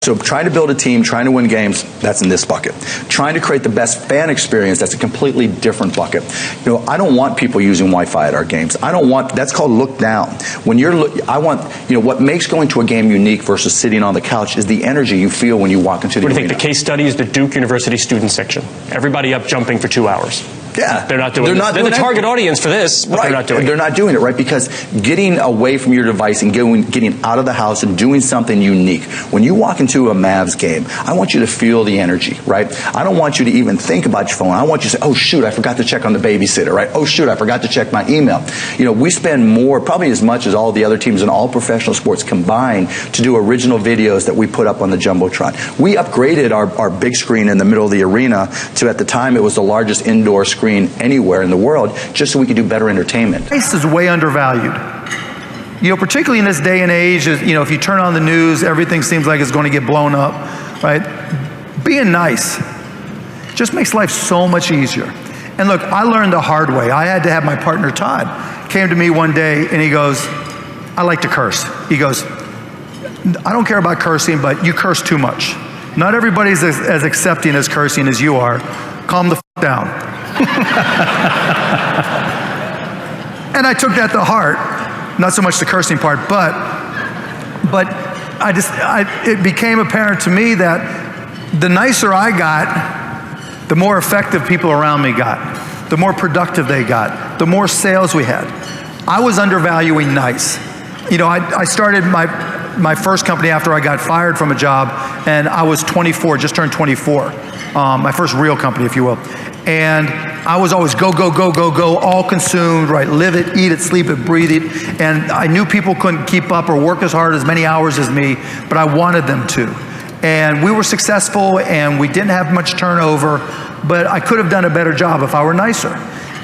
So trying to build a team, trying to win games, that's in this bucket. Trying to create the best fan experience, that's a completely different bucket. You know, I don't want people using Wi-Fi at our games. I don't want, that's called look down. When I want, you know, what makes going to a game unique versus sitting on the couch is the energy you feel when you walk into the arena. What do you think? The case study is the Duke University student section. Everybody up jumping for 2 hours. Yeah. They're not doing it. They're the target audience for this, but they're not doing it. They're not doing it, right? Because getting away from your device and getting out of the house and doing something unique. When you walk into a Mavs game, I want you to feel the energy, right? I don't want you to even think about your phone. I want you to say, oh shoot, I forgot to check on the babysitter, right? Oh shoot, I forgot to check my email. You know, we spend more, probably as much as all the other teams in all professional sports combined to do original videos that we put up on the Jumbotron. We upgraded our big screen in the middle of the arena to, at the time, it was the largest indoor screen anywhere in the world, just so we could do better entertainment. Nice is way undervalued. You know, particularly in this day and age, you know, if you turn on the news, everything seems like it's going to get blown up, right? Being nice just makes life so much easier. And look, I learned the hard way. I had to have my partner, Todd, came to me one day and he goes, I like to curse. He goes, I don't care about cursing, but you curse too much. Not everybody's as accepting as cursing as you are. Calm the f down. And I took that to heart. Not so much the cursing part, but it became apparent to me that the nicer I got, the more effective people around me got, the more productive they got, the more sales we had. I was undervaluing nice. You know, I started my first company after I got fired from a job, and I was 24, just turned 24. My first real company, if you will. And I was always go, go, go, go, go, all consumed, right? Live it, eat it, sleep it, breathe it. And I knew people couldn't keep up or work as hard as many hours as me, but I wanted them to. And we were successful and we didn't have much turnover, but I could have done a better job if I were nicer.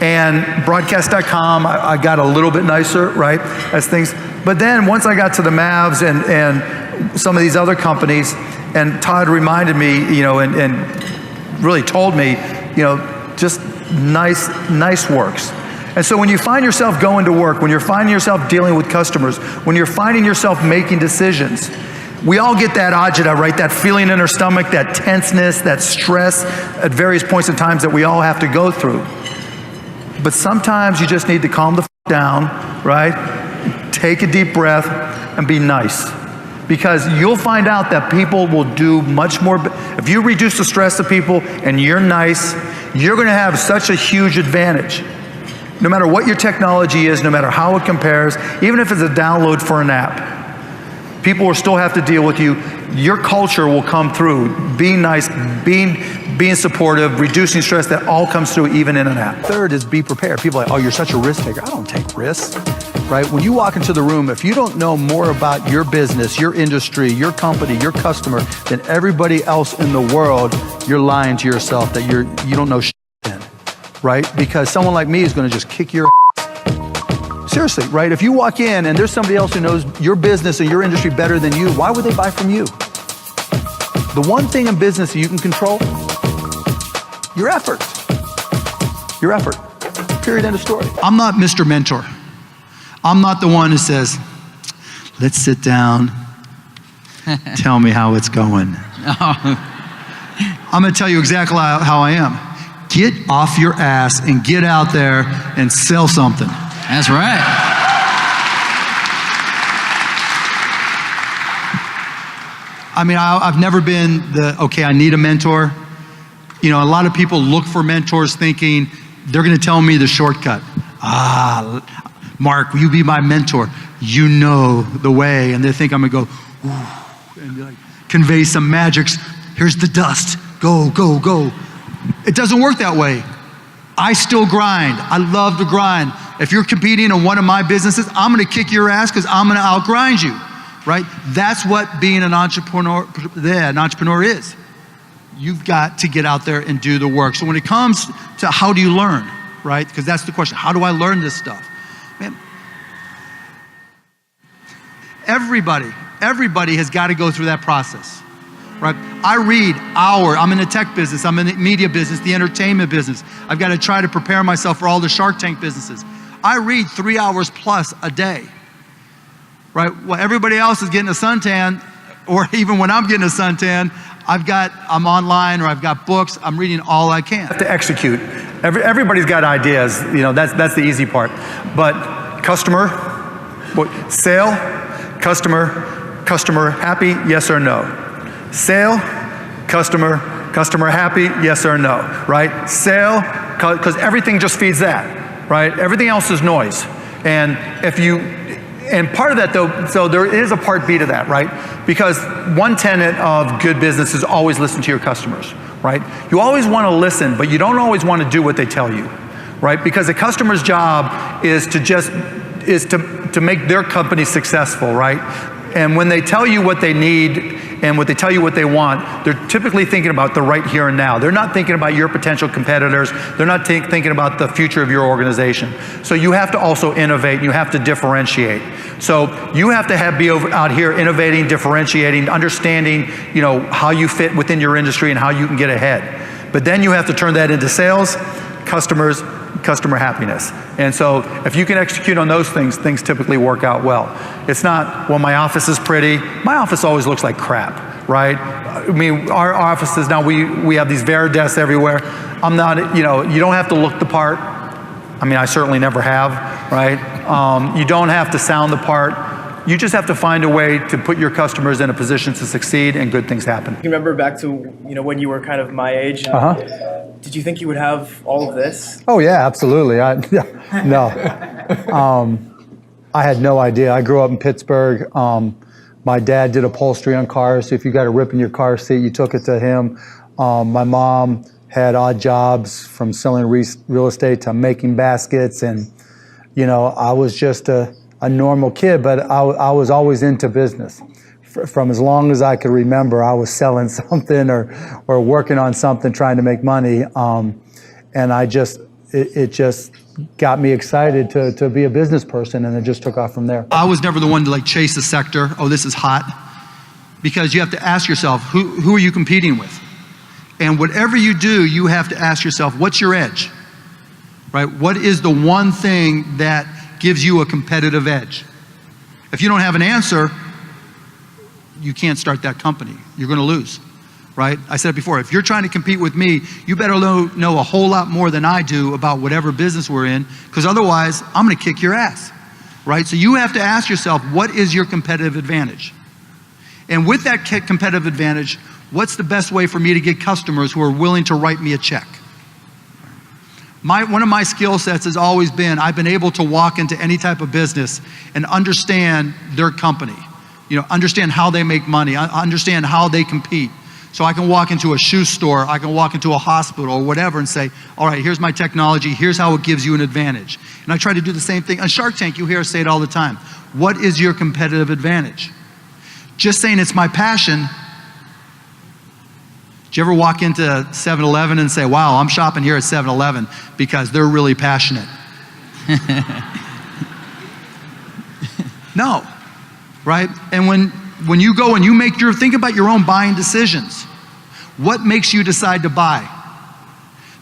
And broadcast.com, I got a little bit nicer, right, as things. But then once I got to the Mavs and some of these other companies, and Todd reminded me, you know, and really told me, you know, just nice works. And so when you find yourself going to work, when you're finding yourself dealing with customers, when you're finding yourself making decisions, we all get that agita, right? That feeling in our stomach, that tenseness, that stress at various points in times that we all have to go through. But sometimes you just need to calm the f down, right? Take a deep breath and be nice. Because you'll find out that people will do much more. If you reduce the stress of people and you're nice, you're going to have such a huge advantage. No matter what your technology is, no matter how it compares, even if it's a download for an app, people will still have to deal with you. Your culture will come through. Being nice, being supportive, reducing stress, that all comes through even in an app. Third is be prepared. People are like, oh, you're such a risk taker. I don't take risks. Right? When you walk into the room, if you don't know more about your business, your industry, your company, your customer than everybody else in the world, you're lying to yourself that you don't know shit then, right? Because someone like me is going to just kick your ass. Seriously, right? If you walk in and there's somebody else who knows your business and your industry better than you, why would they buy from you? The one thing in business that you can control, your effort. Your effort. Period, end of story. I'm not Mr. Mentor. I'm not the one who says, let's sit down, tell me how it's going. I'm going to tell you exactly how I am. Get off your ass and get out there and sell something. That's right. I mean, I've never been okay, I need a mentor. You know, a lot of people look for mentors thinking they're going to tell me the shortcut. Mark, will you be my mentor? You know the way. And they think I'm going to go, ooh, and like convey some magics. Here's the dust. Go, go, go. It doesn't work that way. I still grind. I love to grind. If you're competing in one of my businesses, I'm going to kick your ass because I'm going to outgrind you, right? That's what being an entrepreneur is. You've got to get out there and do the work. So when it comes to how do you learn, right? Because that's the question. How do I learn this stuff? Man, everybody has got to go through that process, right? I'm in the tech business, I'm in the media business, the entertainment business. I've got to try to prepare myself for all the Shark Tank businesses. I read 3 hours plus a day, right? Well, everybody else is getting a suntan. Or even when I'm getting a suntan, I'm online or I've got books, I'm reading all I can. To execute. Everybody's got ideas, that's the easy part. But customer, sale, customer happy, yes or no? Sale, customer happy, yes or no, right? Sale, because everything just feeds that, right? Everything else is noise. And part of that though, so there is a part B to that, right? Because one tenet of good business is always listen to your customers, right? You always want to listen, but you don't always want to do what they tell you, right? Because a customer's job is to make their company successful, right? And when they tell you what they need and when they tell you what they want, they're typically thinking about the right here and now. They're not thinking about your potential competitors. They're not thinking about the future of your organization. So you have to also innovate and you have to differentiate. So you have to be out here innovating, differentiating, understanding, how you fit within your industry and how you can get ahead. But then you have to turn that into sales, customers, customer happiness. And so if you can execute on those things, things typically work out well. It's not, well, my office is pretty. My office always looks like crap, right? I mean, our offices now, we have these Vera desks everywhere. I'm not, you don't have to look the part. I mean, I certainly never have, right? You don't have to sound the part. You just have to find a way to put your customers in a position to succeed and good things happen. You remember back to, when you were kind of my age? Did you think you would have all of this? Oh yeah, absolutely. No. I had no idea. I grew up in Pittsburgh. My dad did upholstery on cars. So if you got a rip in your car seat, you took it to him. My mom had odd jobs from selling real estate to making baskets. And, I was just a normal kid, but I was always into business. From as long as I could remember, I was selling something or working on something, trying to make money. And it just got me excited to be a business person, and it just took off from there. I was never the one to chase a sector. Oh, this is hot. Because you have to ask yourself, who are you competing with? And whatever you do, you have to ask yourself, what's your edge? Right? What is the one thing that gives you a competitive edge? If you don't have an answer, you can't start that company. You're going to lose, right? I said it before, if you're trying to compete with me, you better know a whole lot more than I do about whatever business we're in, because otherwise I'm going to kick your ass, right? So you have to ask yourself, what is your competitive advantage? And with that competitive advantage, what's the best way for me to get customers who are willing to write me a check? One of my skill sets has always been, I've been able to walk into any type of business and understand their company. Understand how they make money, understand how they compete. So I can walk into a shoe store, I can walk into a hospital or whatever and say, all right, here's my technology, here's how it gives you an advantage. And I try to do the same thing. On Shark Tank, you hear us say it all the time. What is your competitive advantage? Just saying it's my passion. Did you ever walk into 7-Eleven and say, wow, I'm shopping here at 7-Eleven because they're really passionate? No. Right? And when you go and you think about your own buying decisions. What makes you decide to buy?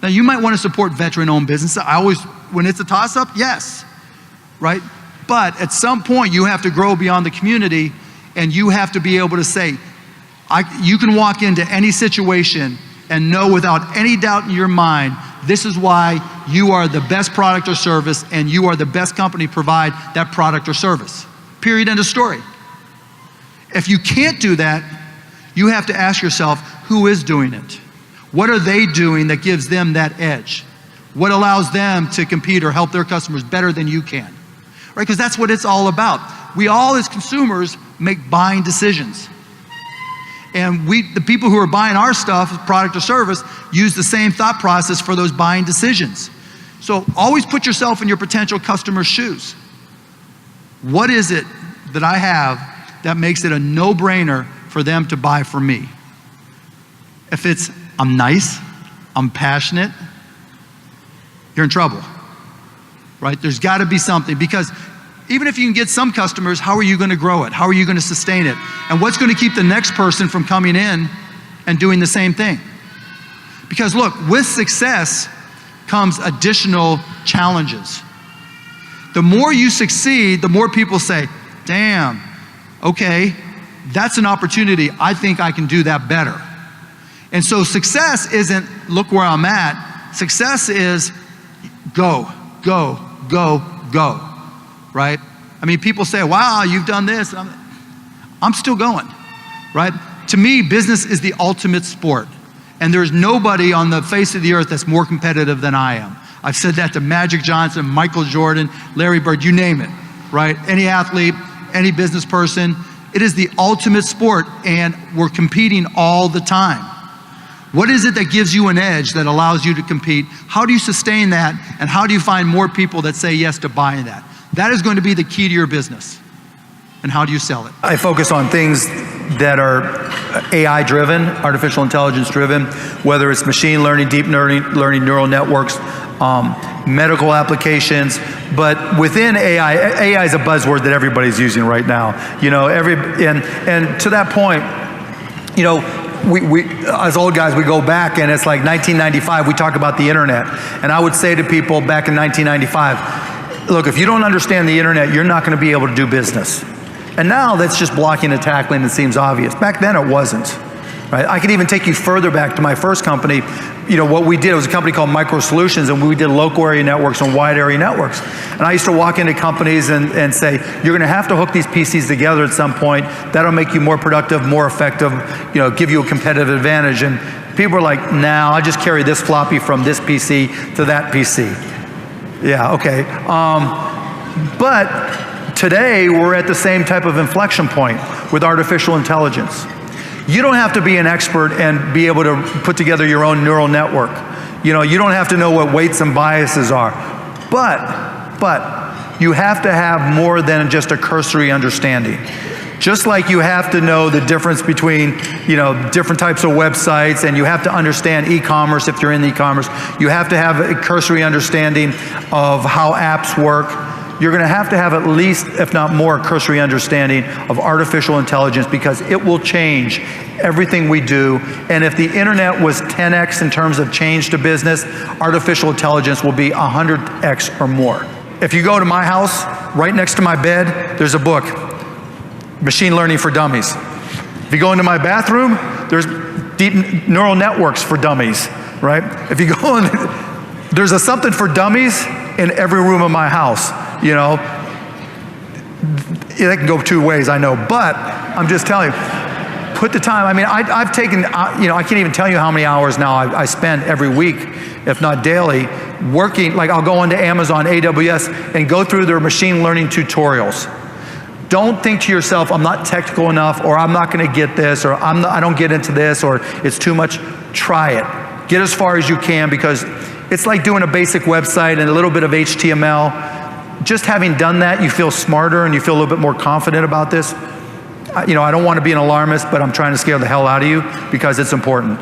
Now you might want to support veteran-owned businesses. When it's a toss-up, yes, right? But at some point you have to grow beyond the community, and you have to be able to say, you can walk into any situation and know without any doubt in your mind, this is why you are the best product or service, and you are the best company to provide that product or service. Period, end of story. If you can't do that, you have to ask yourself, who is doing it? What are they doing that gives them that edge? What allows them to compete or help their customers better than you can? Right? Because that's what it's all about. We all as consumers make buying decisions. And the people who are buying our stuff, product or service, use the same thought process for those buying decisions. So always put yourself in your potential customer's shoes. What is it that I have that makes it a no-brainer for them to buy from me? If it's, I'm nice, I'm passionate, you're in trouble, right? There's got to be something, because even if you can get some customers, how are you going to grow it? How are you going to sustain it? And what's going to keep the next person from coming in and doing the same thing? Because look, with success comes additional challenges. The more you succeed, the more people say, damn, okay, that's an opportunity. I think I can do that better. And so success isn't, look where I'm at. Success is go, go, go, go, right? I mean, people say, wow, you've done this. I'm still going, right? To me, business is the ultimate sport. And there's nobody on the face of the earth that's more competitive than I am. I've said that to Magic Johnson, Michael Jordan, Larry Bird, you name it, right? Any athlete, any business person. It is the ultimate sport, and we're competing all the time. What is it that gives you an edge that allows you to compete? How do you sustain that, and how do you find more people that say yes to buying that? That is going to be the key to your business. And how do you sell it? I focus on things that are AI driven, artificial intelligence driven, whether it's machine learning, deep learning neural networks, medical applications. But within AI is a buzzword that everybody's using right now. You know, and to that point, you know, we as old guys, we go back, and it's like 1995, we talk about the internet. And I would say to people back in 1995, look, if you don't understand the internet, you're not going to be able to do business. And now that's just blocking and tackling. It seems obvious. Back then it wasn't. Right? I could even take you further back to my first company. You know, what we did, it was a company called Micro Solutions, and we did local area networks and wide area networks. And I used to walk into companies and say, you're going to have to hook these PCs together at some point. That'll make you more productive, more effective, you know, give you a competitive advantage. And people were like, nah, I just carry this floppy from this PC to that PC. Yeah, okay. But today, we're at the same type of inflection point with artificial intelligence. You don't have to be an expert and be able to put together your own neural network. You know, you don't have to know what weights and biases are. But you have to have more than just a cursory understanding. Just like you have to know the difference between, you know, different types of websites, and you have to understand e-commerce if you're in e-commerce. You have to have a cursory understanding of how apps work. You're going to have at least, if not more, cursory understanding of artificial intelligence, because it will change everything we do. And if the internet was 10x in terms of change to business, artificial intelligence will be 100x or more. If you go to my house, right next to my bed, there's a book, Machine Learning for Dummies. If you go into my bathroom, there's deep neural networks for dummies, right? If you go in, there's a something for dummies in every room of my house. You know, it can go two ways, I know, but I'm just telling you, put the time. I mean, I've taken, you know, I can't even tell you how many hours now I spend every week, if not daily, working. Like, I'll go into Amazon, AWS, and go through their machine learning tutorials. Don't think to yourself, I'm not technical enough, or I'm not going to get this, or I don't get into this, or it's too much. Try it. Get as far as you can, because it's like doing a basic website and a little bit of HTML. Just having done that, you feel smarter and you feel a little bit more confident about this. You know, I don't want to be an alarmist, but I'm trying to scare the hell out of you because it's important.